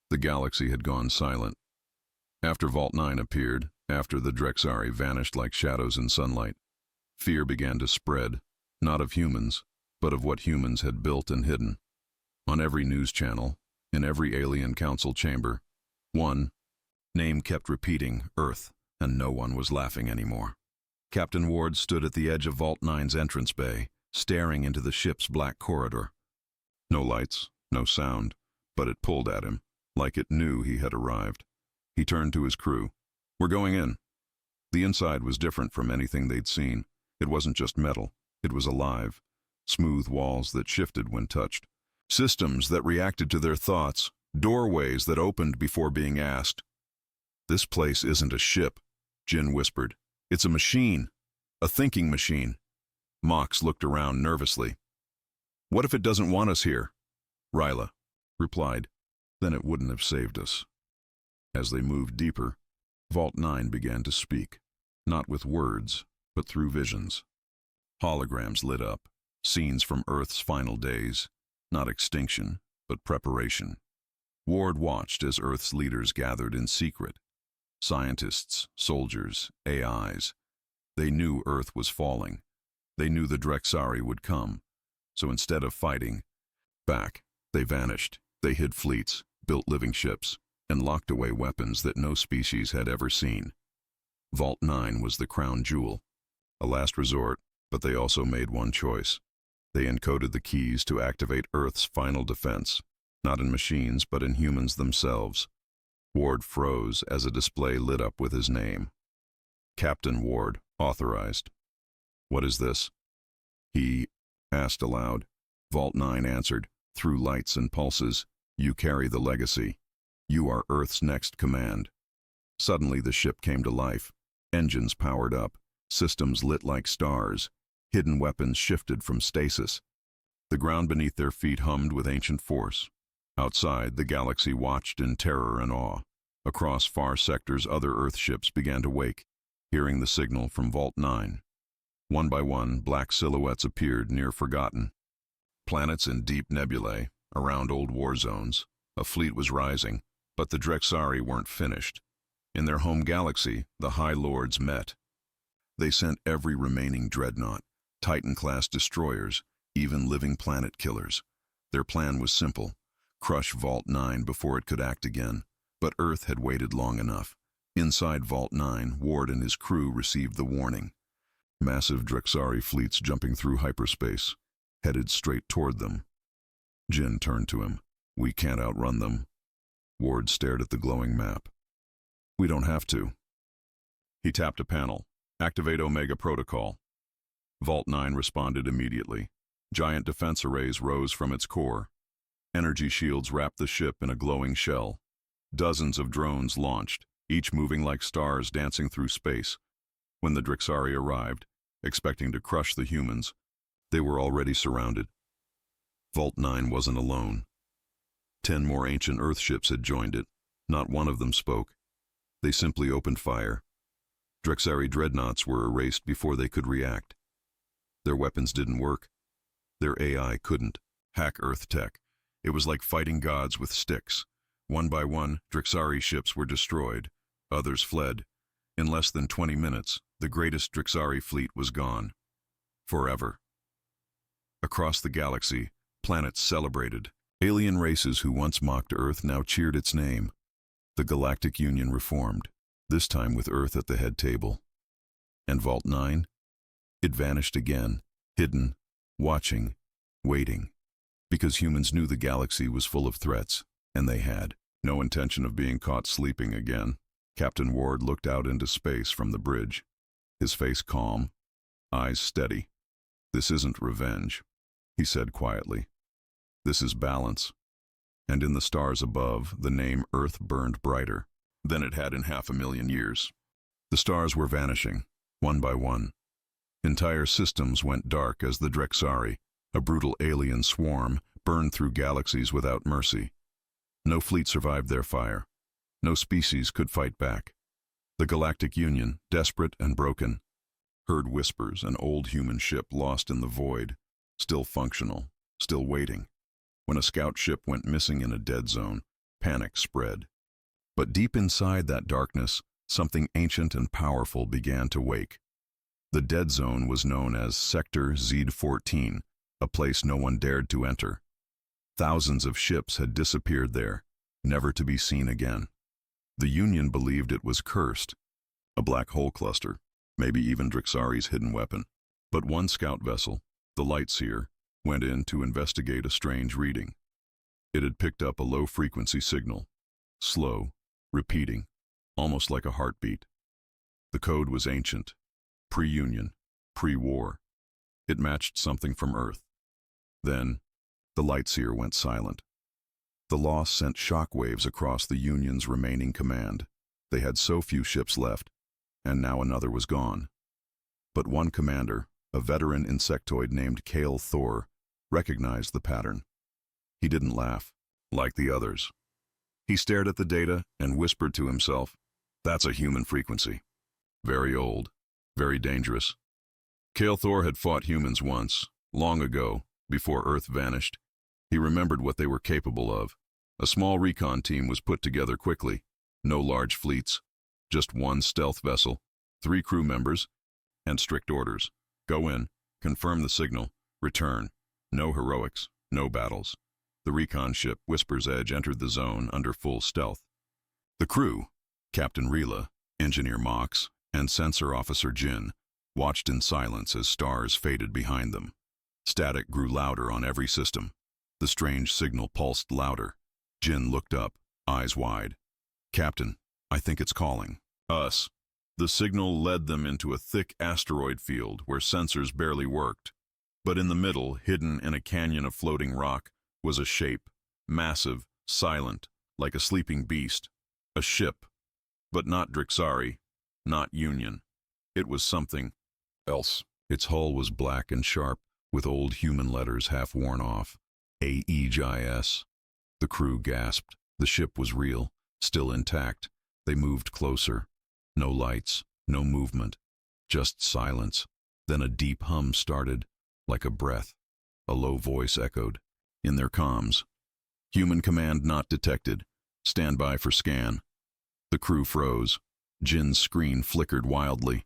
The galaxy had gone silent. After Vault 9 appeared, after the Drexari vanished like shadows in sunlight, fear began to spread, not of humans, but of what humans had built and hidden. On every news channel, in every alien council chamber, one name kept repeating, Earth, and no one was laughing anymore. Captain Ward stood at the edge of Vault 9's entrance bay, staring into the ship's black corridor. No lights, no sound, but it pulled at him, like it knew he had arrived. He turned to his crew. "We're going in." The inside was different from anything they'd seen. It wasn't just metal, it was alive. Smooth walls that shifted when touched. Systems that reacted to their thoughts. Doorways that opened before being asked. "This place isn't a ship," Jin whispered. "It's a machine. A thinking machine." Mox looked around nervously. "What if it doesn't want us here?" Ryla replied. "Then it wouldn't have saved us." As they moved deeper, Vault 9 began to speak, not with words, but through visions. Holograms lit up, scenes from Earth's final days, not extinction, but preparation. Ward watched as Earth's leaders gathered in secret. Scientists, soldiers, AIs. They knew Earth was falling. They knew the Drexari would come. So instead of fighting back, they vanished. They hid fleets, built living ships, and locked away weapons that no species had ever seen. Vault 9 was the crown jewel, a last resort, but they also made one choice. They encoded the keys to activate Earth's final defense, not in machines but in humans themselves. Ward froze as a display lit up with his name. Captain Ward, authorized. "What is this?" he asked aloud. Vault 9 answered, "Through lights and pulses, you carry the legacy. You are Earth's next command." Suddenly the ship came to life. Engines powered up, systems lit like stars, hidden weapons shifted from stasis. The ground beneath their feet hummed with ancient force. Outside, the galaxy watched in terror and awe. Across far sectors, other Earth ships began to wake, hearing the signal from Vault 9. One by one, black silhouettes appeared near Forgotten. Planets in deep nebulae, around old war zones. A fleet was rising, but the Drexari weren't finished. In their home galaxy, the High Lords met. They sent every remaining dreadnought, Titan-class destroyers, even living planet killers. Their plan was simple: crush Vault 9 before it could act again. But Earth had waited long enough. Inside Vault 9, Ward and his crew received the warning. Massive Drexari fleets jumping through hyperspace, headed straight toward them. Jin turned to him. "We can't outrun them." Ward stared at the glowing map. "We don't have to." He tapped a panel. "Activate Omega Protocol." Vault 9 responded immediately. Giant defense arrays rose from its core. Energy shields wrapped the ship in a glowing shell. Dozens of drones launched, each moving like stars dancing through space. When the Drexari arrived, expecting to crush the humans, they were already surrounded. Vault 9 wasn't alone. 10 more ancient Earth ships had joined it. Not one of them spoke. They simply opened fire. Drexari dreadnoughts were erased before they could react. Their weapons didn't work. Their AI couldn't hack Earth tech. It was like fighting gods with sticks. One by one, Drexari ships were destroyed. Others fled. In less than 20 minutes, the greatest Drexari fleet was gone. Forever. Across the galaxy, planets celebrated. Alien races who once mocked Earth now cheered its name. The Galactic Union reformed, this time with Earth at the head table. And Vault 9? It vanished again, hidden, watching, waiting. Because humans knew the galaxy was full of threats, and they had no intention of being caught sleeping again. Captain Ward looked out into space from the bridge, his face calm, eyes steady. "This isn't revenge," he said quietly. "This is balance." And in the stars above, the name Earth burned brighter than it had in 500,000 years. The stars were vanishing, one by one. Entire systems went dark as the Drexari, a brutal alien swarm, burned through galaxies without mercy. No fleet survived their fire. No species could fight back. The Galactic Union, desperate and broken, heard whispers, an old human ship lost in the void, still functional, still waiting. When a scout ship went missing in a dead zone, Panic spread. But deep inside that darkness, something ancient and powerful began to wake. The dead zone was known as Sector Z-14, a place no one dared to enter. Thousands of ships had disappeared there, never to be seen again. The Union believed it was cursed, a black hole cluster, maybe even Drixari's hidden weapon. But one scout vessel, the Lightseer, went in to investigate a strange reading. It had picked up a low-frequency signal, slow, repeating, almost like a heartbeat. The code was ancient, pre-Union, pre-war. It matched something from Earth. Then, the Lightseer went silent. The loss sent shockwaves across the Union's remaining command. They had so few ships left, and now another was gone. But one commander, a veteran insectoid named Kale Thor, recognized the pattern. He didn't laugh, like the others. He stared at the data and whispered to himself, "That's a human frequency. Very old, very dangerous." Kale Thor had fought humans once, long ago, before Earth vanished. He remembered what they were capable of. A small recon team was put together quickly. No large fleets, just one stealth vessel, 3 crew members, and strict orders. Go in, confirm the signal, return. No heroics, no battles. The recon ship Whisper's Edge entered the zone under full stealth. The crew, Captain Rila, Engineer Mox, and Sensor Officer Jin, watched in silence as stars faded behind them. Static grew louder on every system. The strange signal pulsed louder. Jin looked up, eyes wide. "Captain, I think it's calling. Us." The signal led them into a thick asteroid field where sensors barely worked. But in the middle, hidden in a canyon of floating rock, was a shape, massive, silent, like a sleeping beast. A ship. But not Drixari, not Union. It was something else. Its hull was black and sharp, with old human letters half worn off. AEGIS. The crew gasped. The ship was real, still intact. They moved closer. No lights, no movement, just silence. Then a deep hum started, like a breath. A low voice echoed. In their comms. "Human command not detected. Stand by for scan." The crew froze. Jin's screen flickered wildly.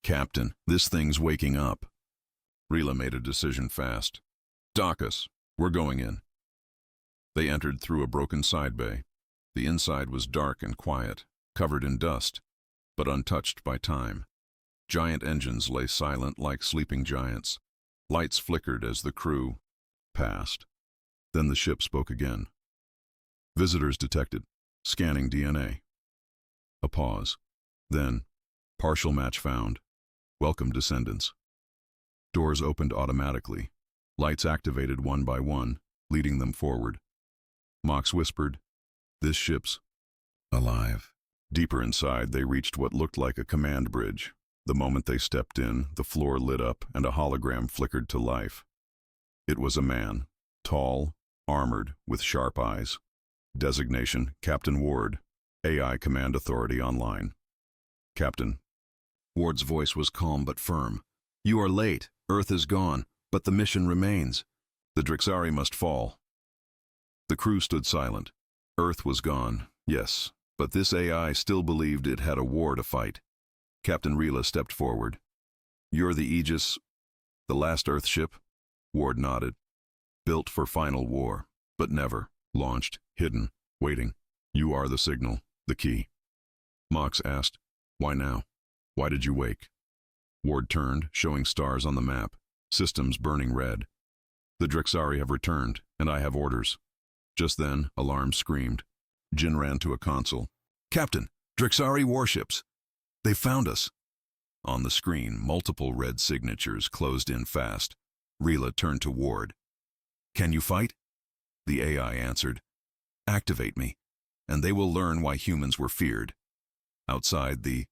"Captain, this thing's waking up." Rila made a decision fast. "Dock us. We're going in." They entered through a broken side bay. The inside was dark and quiet, covered in dust, but untouched by time. Giant engines lay silent like sleeping giants. Lights flickered as the crew passed. Then the ship spoke again. "Visitors detected. Scanning DNA." A pause. Then, "Partial match found. Welcome, descendants." Doors opened automatically. Lights activated one by one, leading them forward. Mox whispered, "This ship's alive." Deeper inside, they reached what looked like a command bridge. The moment they stepped in, the floor lit up and a hologram flickered to life. It was a man, tall, armored, with sharp eyes. Designation, Captain Ward, AI Command Authority Online. "Captain." Ward's voice was calm but firm. "You are late. Earth is gone, but the mission remains. The Drixari must fall." The crew stood silent. Earth was gone, yes, but this AI still believed it had a war to fight. Captain Rila stepped forward. "You're the Aegis, the last Earth ship?" Ward nodded. "Built for final war, but never. Launched, hidden, waiting. You are the signal, the key." Mox asked, "Why now? Why did you wake?" Ward turned, showing stars on the map, systems burning red. "The Drixari have returned, and I have orders." Just then, alarm screamed. Jin ran to a console. "Captain, Drixari warships! They found us!" On the screen, multiple red signatures closed in fast. Rila turned to Ward. "Can you fight?" The AI answered, "Activate me, and they will learn why humans were feared." Outside, the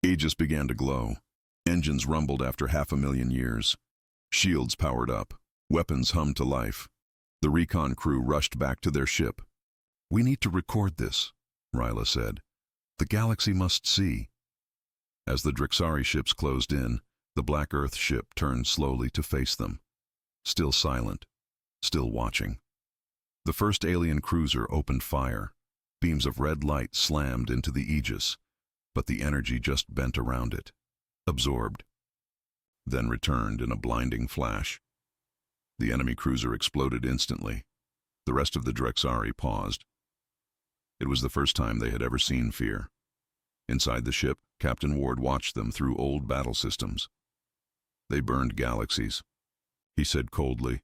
Aegis began to glow. Engines rumbled after 500,000 years. Shields powered up. Weapons hummed to life. The recon crew rushed back to their ship. "We need to record this," Rila said. "The galaxy must see." As the Drixari ships closed in, the Black Earth ship turned slowly to face them. Still silent, still watching. The first alien cruiser opened fire. Beams of red light slammed into the Aegis, but the energy just bent around it, absorbed, then returned in a blinding flash. The enemy cruiser exploded instantly. The rest of the Drexari paused. It was the first time they had ever seen fear. Inside the ship, Captain Ward watched them through old battle systems. They burned Galaxies. He said coldly,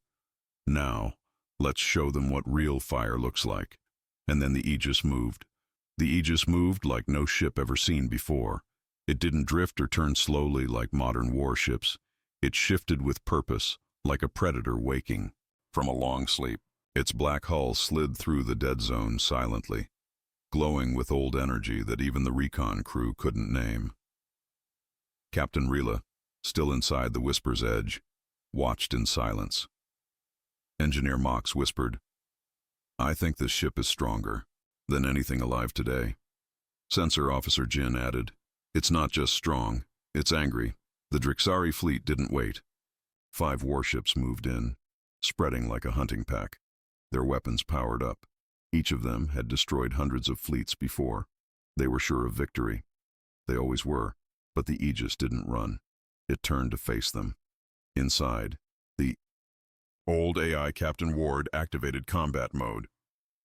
"Now, let's show them what real fire looks like." And then the Aegis moved. The Aegis moved like no ship ever seen before. It didn't drift or turn slowly like modern warships. It shifted with purpose, like a predator waking from a long sleep. Its black hull slid through the dead zone silently, glowing with old energy that even the recon crew couldn't name. Captain Rila, still inside the Whisper's edge, watched in silence. Engineer Mox whispered, "I think this ship is stronger than anything alive today." Sensor Officer Jin added, "It's not just strong, it's angry." The Drexari fleet didn't wait. 5 warships moved in, spreading like a hunting pack, their weapons powered up. Each of them had destroyed hundreds of fleets before. They were sure of victory. They always were, but the Aegis didn't run. It turned to face them. Inside, the old AI Captain Ward activated combat mode.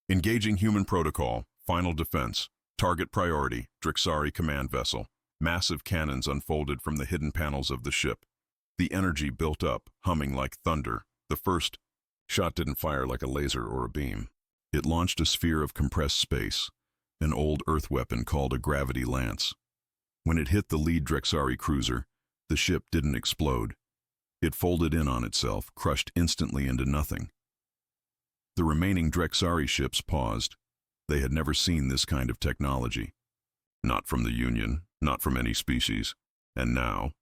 Engaging human protocol, final defense, target priority, Drexari command vessel. Massive cannons unfolded from the hidden panels of the ship. The energy built up, humming like thunder. The first shot didn't fire like a laser or a beam. It launched a sphere of compressed space, an old Earth weapon called a gravity lance. When it hit the lead Drexari cruiser, the ship didn't explode. It folded in on itself, crushed instantly into nothing. The remaining Drexari ships paused. They had never seen this kind of technology. Not from the Union, not from any species. And now,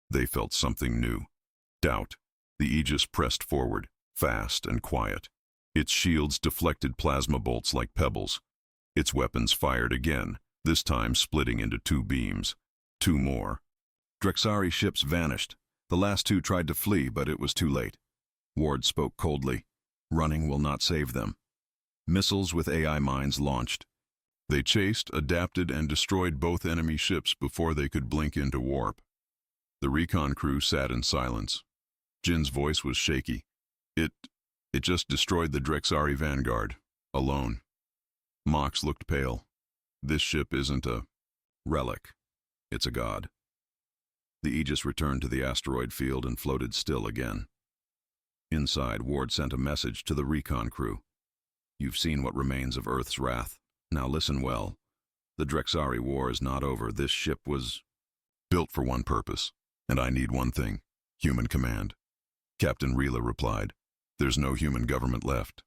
they felt something new. Doubt. The Aegis pressed forward, fast and quiet. Its shields deflected plasma bolts like pebbles. Its weapons fired again, this time splitting into 2 beams. 2 more. Drexari ships vanished. The last 2 tried to flee, but it was too late. Ward spoke coldly. Running will not save them. Missiles with AI minds launched. They chased, adapted, and destroyed both enemy ships before they could blink into warp. The recon crew sat in silence. Jin's voice was shaky. It just destroyed the Drexari Vanguard, alone. Mox looked pale. This ship isn't a relic. It's a god. The Aegis returned to the asteroid field and floated still again. Inside, Ward sent a message to the recon crew. "You've seen what remains of Earth's wrath. Now listen well. The Drexari war is not over. This ship was built for one purpose, and I need one thing: human command." Captain Rila replied, "There's no human government left.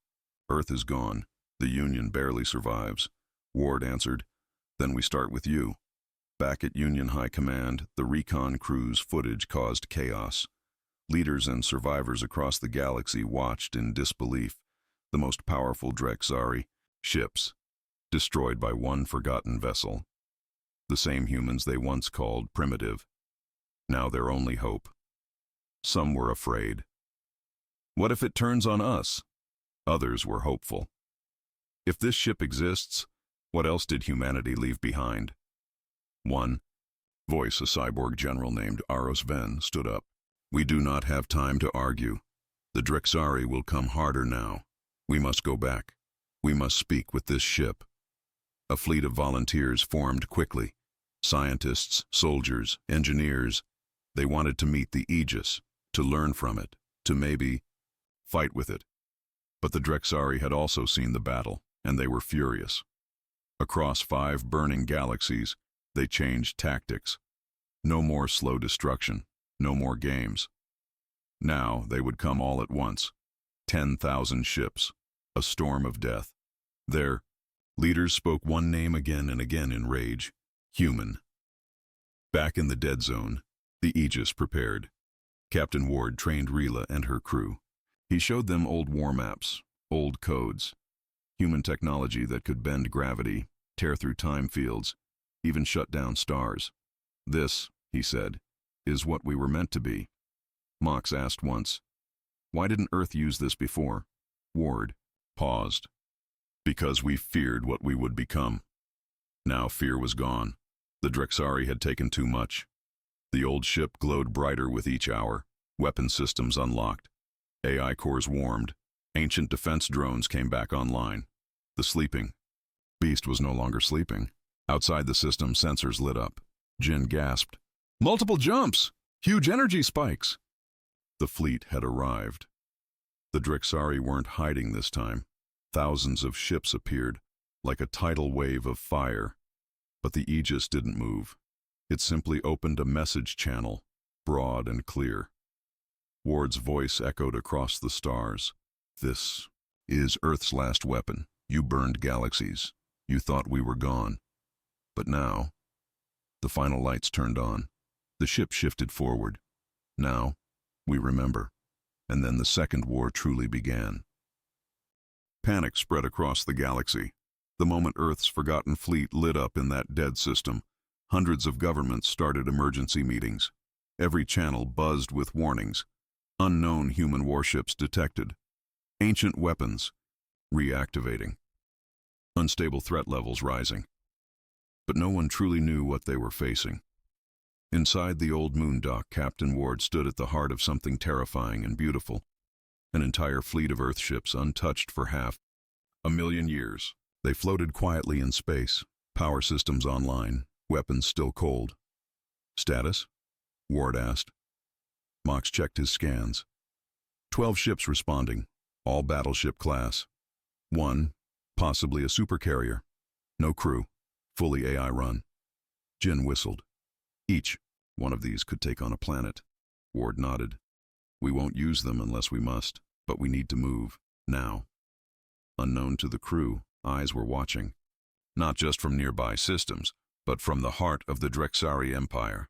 Earth is gone. The Union barely survives." Ward answered, "Then we start with you." Back at Union High Command, the recon crew's footage caused chaos. Leaders and survivors across the galaxy watched in disbelief. The most powerful Drexari ships, destroyed by one forgotten vessel. The same humans they once called primitive. Now their only hope. Some were afraid. What if it turns on us? Others were hopeful. If this ship exists, what else did humanity leave behind? One voice, a cyborg general named Aros Ven, stood up. "We do not have time to argue. The Drexari will come harder now. We must go back. We must speak with this ship." A fleet of volunteers formed quickly. Scientists, soldiers, engineers. They wanted to meet the Aegis, to learn from it, to maybe fight with it. But the Drexari had also seen the battle, and they were furious. Across 5 burning galaxies, they changed tactics. No more slow destruction, no more games. Now they would come all at once. 10,000 ships, a storm of death. Their leaders spoke one name again and again in rage: human. Back in the dead zone, the Aegis prepared. Captain Ward trained Rila and her crew. He showed them old war maps, old codes, human technology that could bend gravity, tear through time fields, even shut down stars. "This," he said, "is what we were meant to be." Mox asked once, "Why didn't Earth use this before?" Ward paused. Because we feared what we would become. Now fear was gone. The Drexari had taken too much. The old ship glowed brighter with each hour, weapon systems unlocked, AI cores warmed, ancient defense drones came back online. The sleeping beast was no longer sleeping. Outside the system, sensors lit up. Jin gasped. Multiple jumps! Huge energy spikes! The fleet had arrived. The Drexari weren't hiding this time. Thousands of ships appeared, like a tidal wave of fire. But the Aegis didn't move. It simply opened a message channel, broad and clear. Ward's voice echoed across the stars. This is Earth's last weapon. You burned galaxies. You thought we were gone. But now, the final lights turned on. The ship shifted forward. Now, we remember. And then the Second War truly began. Panic spread across the galaxy. The moment Earth's forgotten fleet lit up in that dead system, hundreds of governments started emergency meetings. Every channel buzzed with warnings. Unknown human warships detected. Ancient weapons reactivating. Unstable threat levels rising. But no one truly knew what they were facing. Inside the old moon dock, Captain Ward stood at the heart of something terrifying and beautiful. An entire fleet of Earth ships untouched for half a million years. They floated quietly in space, power systems online, weapons still cold. Status? Ward asked. Mox checked his scans. 12 ships responding, all battleship class. One, possibly a supercarrier. No crew, fully AI run. Jin whistled. Each one of these could take on a planet. Ward nodded. We won't use them unless we must, but we need to move, now. Unknown to the crew, eyes were watching. Not just from nearby systems, but from the heart of the Drexari Empire.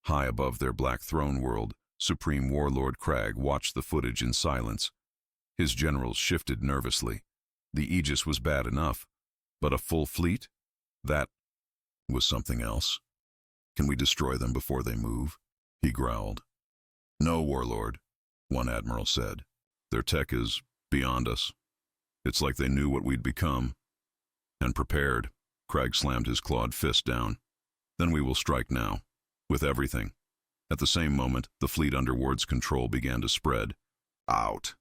High above their black throne world, Supreme Warlord Crag watched the footage in silence. His generals shifted nervously. The Aegis was bad enough, but a full fleet? That was something else. Can we destroy them before they move? He growled. No, Warlord, one admiral said. Their tech is beyond us. It's like they knew what we'd become. And prepared. Crag slammed his clawed fist down. Then we will strike now. With everything. At the same moment, the fleet under Ward's control began to spread. Out.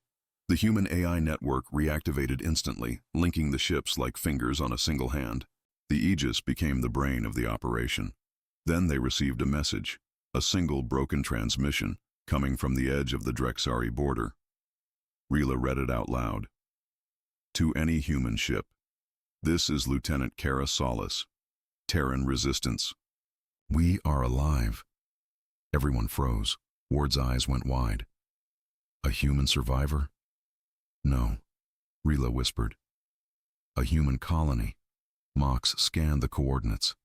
The human AI network reactivated instantly, linking the ships like fingers on a single hand. The Aegis became the brain of the operation. Then they received a message, a single broken transmission, coming from the edge of the Drexari border. Rila read it out loud. To any human ship. This is Lieutenant Kara Solis, Terran Resistance. We are alive. Everyone froze. Ward's eyes went wide. A human survivor? No, Rila whispered. A human colony. Mox scanned the coordinates.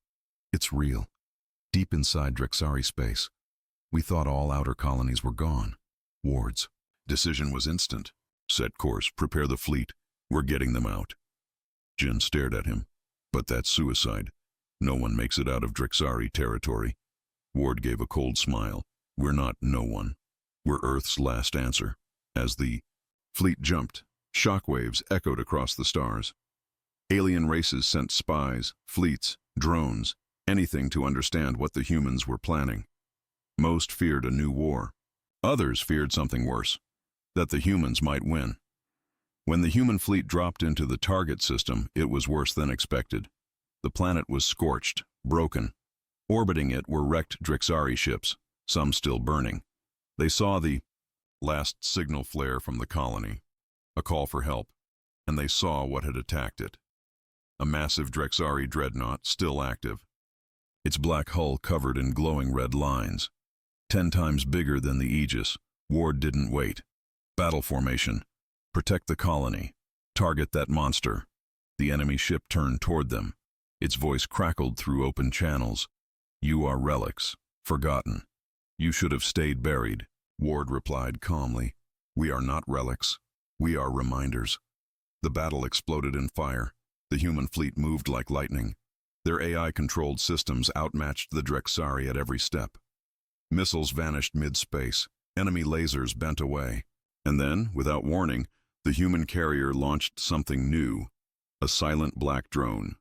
It's real. Deep inside Drexari space. We thought all outer colonies were gone. Ward's decision was instant. Set course, prepare the fleet. We're getting them out. Jin stared at him. But that's suicide. No one makes it out of Drexari territory. Ward gave a cold smile. We're not no one. We're Earth's last answer. As the fleet jumped, shockwaves echoed across the stars. Alien races sent spies, fleets, drones, anything to understand what the humans were planning. Most feared a new war. Others feared something worse, that the humans might win. When the human fleet dropped into the target system, it was worse than expected. The planet was scorched, broken. Orbiting it were wrecked Drexari ships, some still burning. They saw the last signal flare from the colony, a call for help, and they saw what had attacked it. A massive Drexari dreadnought still active. Its black hull covered in glowing red lines. 10 times bigger than the Aegis. Ward didn't wait. Battle formation. Protect the colony. Target that monster. The enemy ship turned toward them. Its voice crackled through open channels. You are relics, forgotten. You should have stayed buried. Ward replied calmly. We are not relics. We are reminders. The battle exploded in fire. The human fleet moved like lightning. Their AI-controlled systems outmatched the Drexari at every step. Missiles vanished mid-space. Enemy lasers bent away. And then, without warning, the human carrier launched something new, A silent black drone.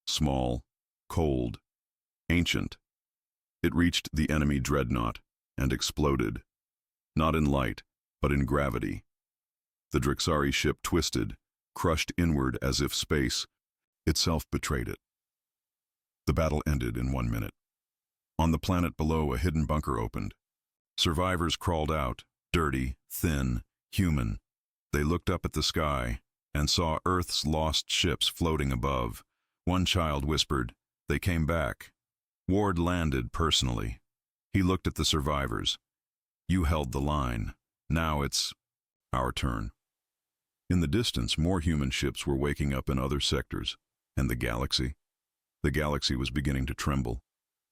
Small, cold, ancient. It reached the enemy dreadnought and exploded. Not in light, but in gravity. The Drixari ship twisted, crushed inward as if space itself betrayed it. The battle ended in 1 minute. On the planet below, a hidden bunker opened. Survivors crawled out, dirty, thin, human. They looked up at the sky and saw Earth's lost ships floating above. One child whispered, "They came back." Ward landed personally. He looked at the survivors. "You held the line. Now it's our turn." In the distance, more human ships were waking up in other sectors. And the galaxy? The galaxy was beginning to tremble.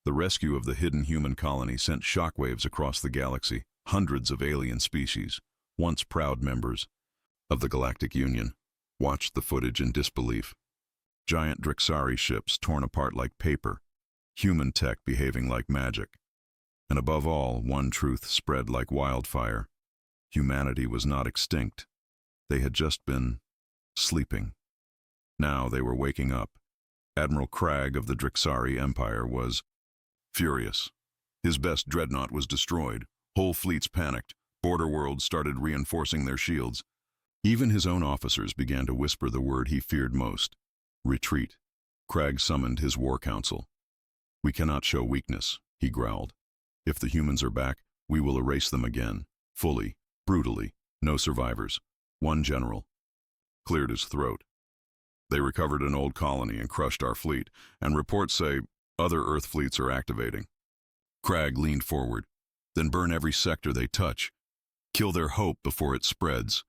The rescue of the hidden human colony sent shockwaves across the galaxy. Hundreds of alien species, once proud members of the Galactic Union, watched the footage in disbelief. Giant Drixari ships torn apart like paper, human tech behaving like magic. And above all, one truth spread like wildfire. Humanity was not extinct. They had just been sleeping. Now they were waking up. Admiral Cragg of the Drixari Empire was furious. His best dreadnought was destroyed. Whole fleets panicked. Border worlds started reinforcing their shields. Even his own officers began to whisper the word he feared most: retreat. Cragg summoned his war council. "We cannot show weakness," he growled. "If the humans are back, we will erase them again. Fully, brutally. No survivors." One general cleared his throat. "They recovered an old colony and crushed our fleet, and reports say other Earth fleets are activating." Cragg leaned forward. "Then burn every sector they touch. Kill their hope before it spreads."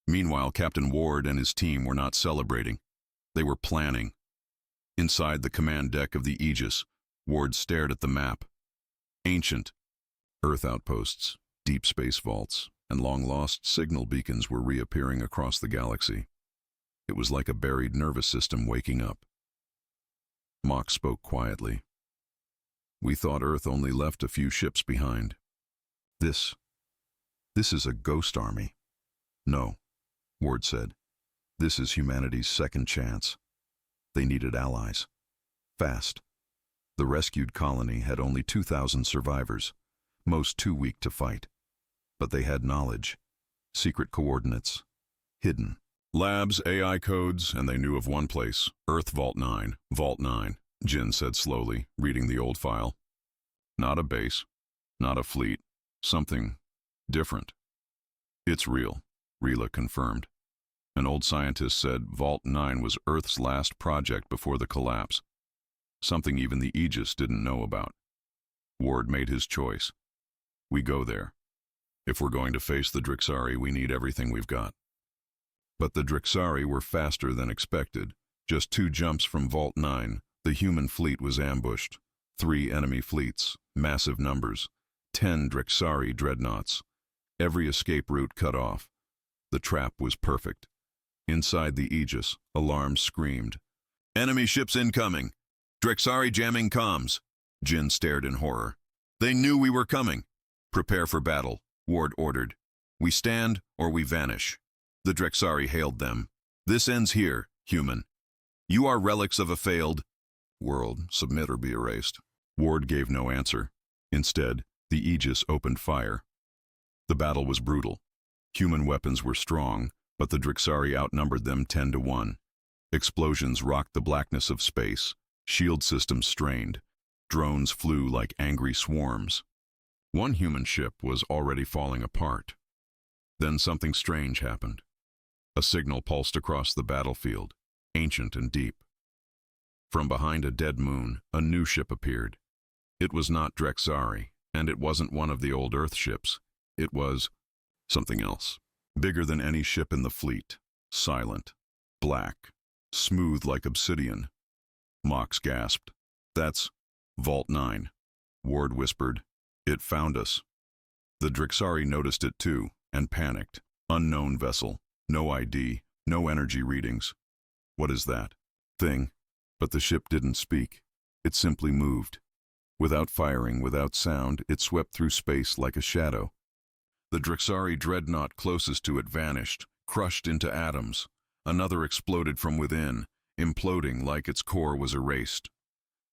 Meanwhile, Captain Ward and his team were not celebrating. They were planning. Inside the command deck of the Aegis, Ward stared at the map. Ancient Earth outposts, deep space vaults, and long-lost signal beacons were reappearing across the galaxy. It was like a buried nervous system waking up. Mock spoke quietly. "We thought Earth only left a few ships behind. This is a ghost army." "No," Ward said. "This is humanity's second chance." They needed allies. Fast. The rescued colony had only 2,000 survivors, most too weak to fight. But they had knowledge, secret coordinates, hidden. Labs, AI codes, and they knew of one place, Earth Vault 9. Vault 9, Jin said slowly, reading the old file. "Not a base, not a fleet, something different." "It's real," Rila confirmed. An old scientist said Vault 9 was Earth's last project before the collapse. Something even the Aegis didn't know about. Ward made his choice. "We go there. If we're going to face the Drixari, we need everything we've got." But the Drixari were faster than expected. Just 2 jumps from Vault 9, the human fleet was ambushed. 3 enemy fleets, massive numbers, 10 Drixari dreadnoughts. Every escape route cut off. The trap was perfect. Inside the Aegis, alarms screamed. "Enemy ships incoming! Drixari jamming comms!" Jin stared in horror. "They knew we were coming!" "Prepare for battle," Ward ordered. "We stand or we vanish." The Drixari hailed them. "This ends here, human. You are relics of a failed world. Submit or be erased." Ward gave no answer. Instead, the Aegis opened fire. The battle was brutal. Human weapons were strong, but the Drixari outnumbered them 10 to 1. Explosions rocked the blackness of space. Shield systems strained. Drones flew like angry swarms. One human ship was already falling apart. Then something strange happened. A signal pulsed across the battlefield, ancient and deep. From behind a dead moon, a new ship appeared. It was not Drexari, and it wasn't one of the old Earth ships. It was something else. Bigger than any ship in the fleet. Silent. Black. Smooth like obsidian. Mox gasped. "That's Vault 9. Ward whispered. "It found us." The Drixari noticed it too, and panicked. Unknown vessel. No ID. No energy readings. "What is that thing?" But the ship didn't speak. It simply moved. Without firing, without sound, it swept through space like a shadow. The Drixari dreadnought closest to it vanished, crushed into atoms. Another exploded from within, imploding like its core was erased.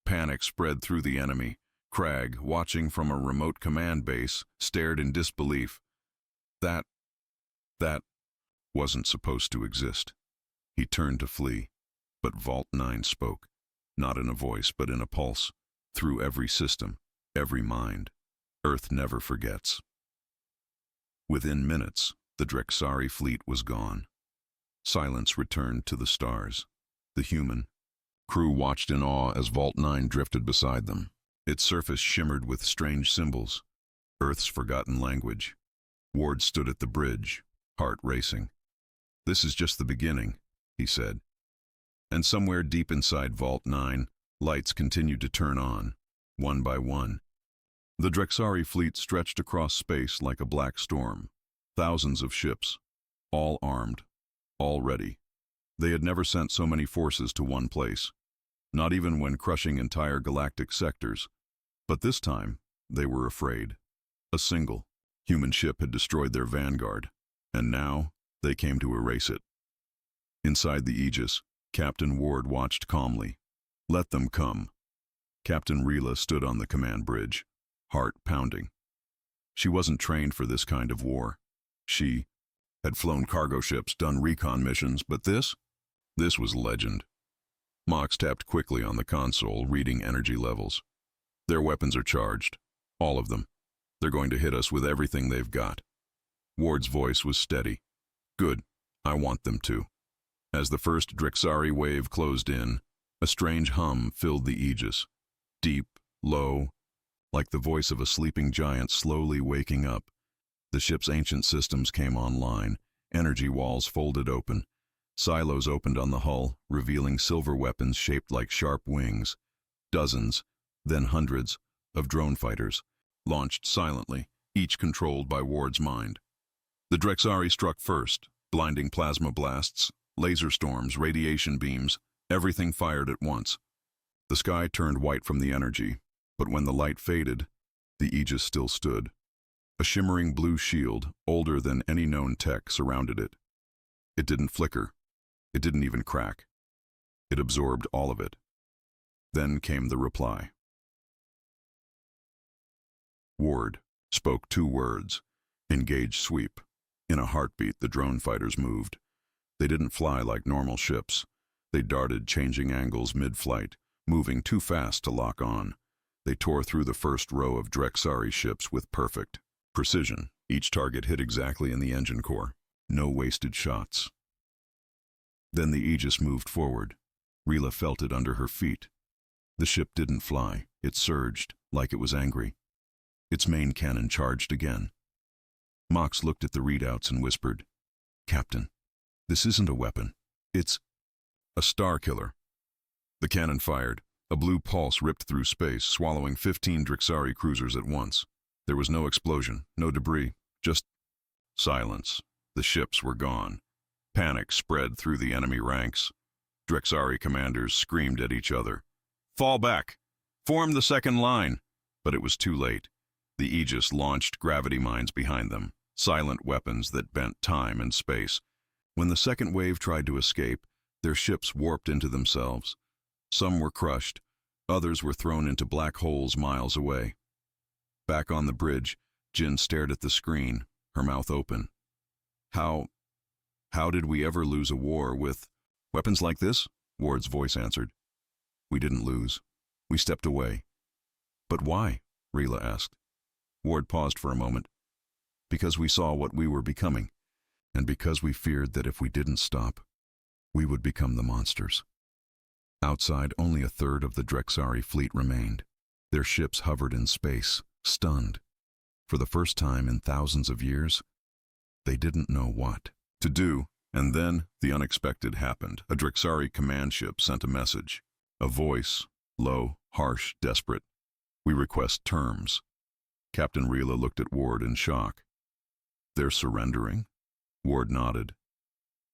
Panic spread through the enemy. Crag, watching from a remote command base, stared in disbelief. That wasn't supposed to exist. He turned to flee, but Vault 9 spoke, not in a voice but in a pulse, through every system, every mind. Earth never forgets. Within minutes, the Drexari fleet was gone. Silence returned to the stars. The human crew watched in awe as Vault 9 drifted beside them. Its surface shimmered with strange symbols, Earth's forgotten language. Ward stood at the bridge, heart racing. "This is just the beginning," he said. And somewhere deep inside Vault 9, lights continued to turn on, one by one. The Drexari fleet stretched across space like a black storm. Thousands of ships, all armed, all ready. They had never sent so many forces to one place, not even when crushing entire galactic sectors. But this time, they were afraid. A single human ship had destroyed their vanguard, and now they came to erase it. Inside the Aegis, Captain Ward watched calmly. Let them come. Captain Rila stood on the command bridge, heart pounding. She wasn't trained for this kind of war. She had flown cargo ships, done recon missions, but this was legend. Mox tapped quickly on the console, reading energy levels. Their weapons are charged, all of them. They're going to hit us with everything they've got. Ward's voice was steady. Good, I want them to. As the first Drexari wave closed in, a strange hum filled the Aegis. Deep, low, like the voice of a sleeping giant slowly waking up. The ship's ancient systems came online, energy walls folded open. Silos opened on the hull, revealing silver weapons shaped like sharp wings. Dozens, then hundreds, of drone fighters, launched silently, each controlled by Ward's mind. The Drexari struck first, blinding plasma blasts, laser storms, radiation beams, everything fired at once. The sky turned white from the energy, but when the light faded, the Aegis still stood. A shimmering blue shield, older than any known tech, surrounded it. It didn't flicker. It didn't even crack. It absorbed all of it. Then came the reply. Ward spoke 2 words. Engage sweep. In a heartbeat, the drone fighters moved. They didn't fly like normal ships. They darted, changing angles mid-flight, moving too fast to lock on. They tore through the first row of Drexari ships with perfect precision. Each target hit exactly in the engine core. No wasted shots. Then the Aegis moved forward. Rila felt it under her feet. The ship didn't fly. It surged, like it was angry. Its main cannon charged again. Mox looked at the readouts and whispered, "Captain, this isn't a weapon. It's a star killer." The cannon fired. A blue pulse ripped through space, swallowing 15 Drexari cruisers at once. There was no explosion, no debris, just silence. The ships were gone. Panic spread through the enemy ranks. Drexari commanders screamed at each other. "Fall back! Form the second line!" But it was too late. The Aegis launched gravity mines behind them, silent weapons that bent time and space. When the second wave tried to escape, their ships warped into themselves. Some were crushed, others were thrown into black holes miles away. Back on the bridge, Jin stared at the screen, her mouth open. How did we ever lose a war with weapons like this?" Ward's voice answered. "We didn't lose. We stepped away." "But why?" Rila asked. Ward paused for a moment. "Because we saw what we were becoming, and because we feared that if we didn't stop, we would become the monsters." Outside, only a third of the Drexari fleet remained. Their ships hovered in space, stunned. For the first time in thousands of years, they didn't know what to do. And then the unexpected happened. A Drexari command ship sent a message. A voice, low, harsh, desperate. "We request terms." Captain Rila looked at Ward in shock. "They're surrendering?" Ward nodded.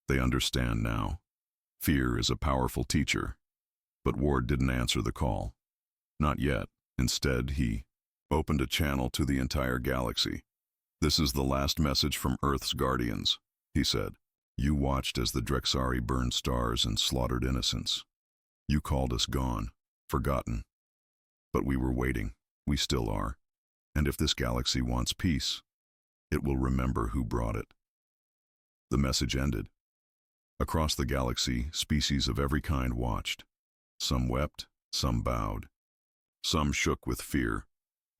"They understand now. Fear is a powerful teacher." But Ward didn't answer the call. Not yet. Instead, he opened a channel to the entire galaxy. "This is the last message from Earth's guardians," he said. You watched as the Drexari burned stars and slaughtered innocents. You called us gone, forgotten. But we were waiting. We still are. And if this galaxy wants peace, it will remember who brought it. The message ended. Across the galaxy, species of every kind watched. Some wept, some bowed. Some shook with fear,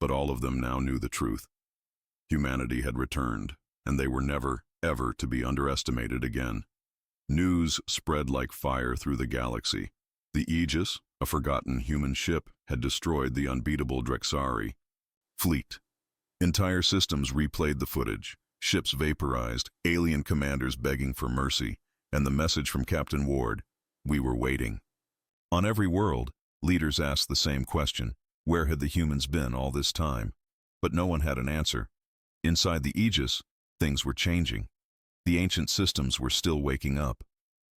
but all of them now knew the truth. Humanity had returned, and they were never, ever to be underestimated again. News spread like fire through the galaxy. The Aegis, a forgotten human ship, had destroyed the unbeatable Drexari fleet. Entire systems replayed the footage, ships vaporized, alien commanders begging for mercy, and the message from Captain Ward, "We were waiting." On every world, leaders asked the same question: where had the humans been all this time? But no one had an answer. Inside the Aegis, things were changing. The ancient systems were still waking up.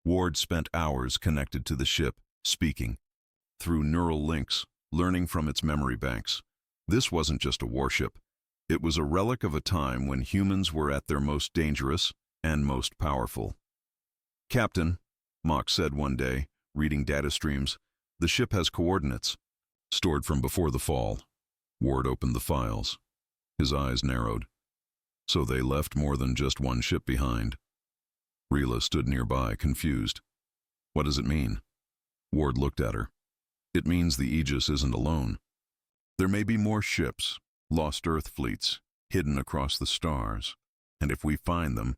Ward spent hours connected to the ship, speaking through neural links, learning from its memory banks. This wasn't just a warship. It was a relic of a time when humans were at their most dangerous and most powerful. "Captain," Mock said one day, reading data streams, "the ship has coordinates stored from before the fall." Ward opened the files. His eyes narrowed. So they left more than just one ship behind. Rila stood nearby, confused. "What does it mean?" Ward looked at her. "It means the Aegis isn't alone. There may be more ships, lost Earth fleets, hidden across the stars, and if we find them,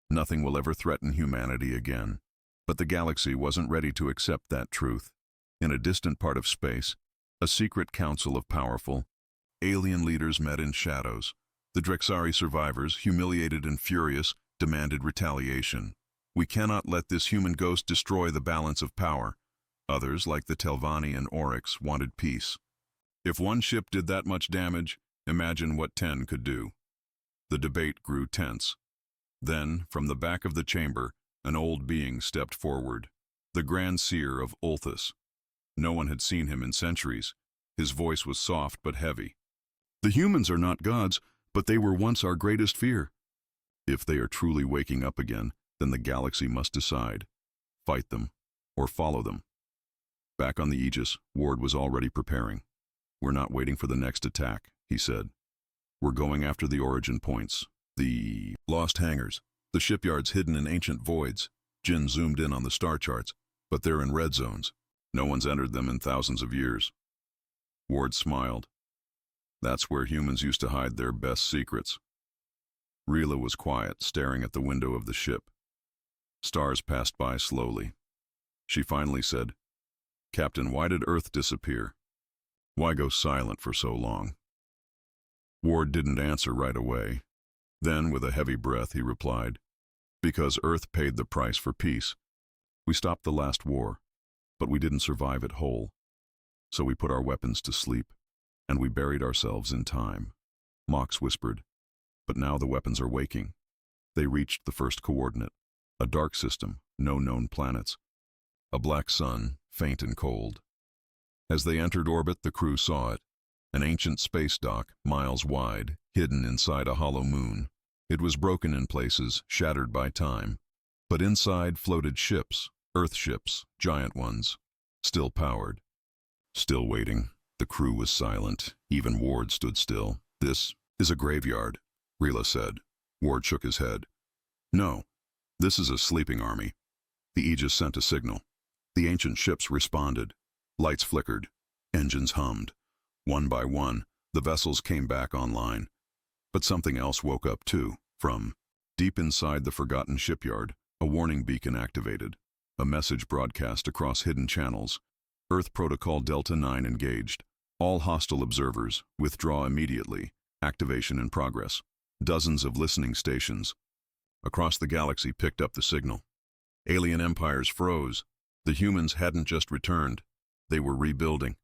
nothing will ever threaten humanity again." But the galaxy wasn't ready to accept that truth. In a distant part of space, a secret council of powerful, alien leaders met in shadows. The Drexari survivors, humiliated and furious, demanded retaliation. "We cannot let this human ghost destroy the balance of power." Others, like the Telvanni and Oryx, wanted peace. If one ship did that much damage, imagine what 10 could do. The debate grew tense. Then, from the back of the chamber, an old being stepped forward. The Grand Seer of Ulthus. No one had seen him in centuries. His voice was soft but heavy. "The humans are not gods, but they were once our greatest fear. If they are truly waking up again, then the galaxy must decide. Fight them, or follow them." Back on the Aegis, Ward was already preparing. "We're not waiting for the next attack," he said. "We're going after the origin points, the lost hangars, the shipyards hidden in ancient voids." Jin zoomed in on the star charts, "But they're in red zones. No one's entered them in thousands of years." Ward smiled. "That's where humans used to hide their best secrets." Rila was quiet, staring at the window of the ship. Stars passed by slowly. She finally said, "Captain, why did Earth disappear? Why go silent for so long?" Ward didn't answer right away. Then, with a heavy breath, he replied, "Because Earth paid the price for peace. We stopped the last war, but we didn't survive it whole. So we put our weapons to sleep, and we buried ourselves in time." Mox whispered, "But now the weapons are waking." They reached the first coordinate, a dark system, no known planets. A black sun, faint and cold. As they entered orbit, the crew saw it. An ancient space dock, miles wide, hidden inside a hollow moon. It was broken in places, shattered by time. But inside floated ships, Earth ships, giant ones, still powered. Still waiting. The crew was silent. Even Ward stood still. "This is a graveyard," Rila said. Ward shook his head. "No, this is a sleeping army." The Aegis sent a signal. The ancient ships responded. Lights flickered. Engines hummed. One by one, the vessels came back online. But something else woke up too. From deep inside the forgotten shipyard, a warning beacon activated. A message broadcast across hidden channels. "Earth Protocol Delta 9 engaged. All hostile observers, withdraw immediately. Activation in progress." Dozens of listening stations across the galaxy picked up the signal. Alien empires froze. The humans hadn't just returned. They were rebuilding.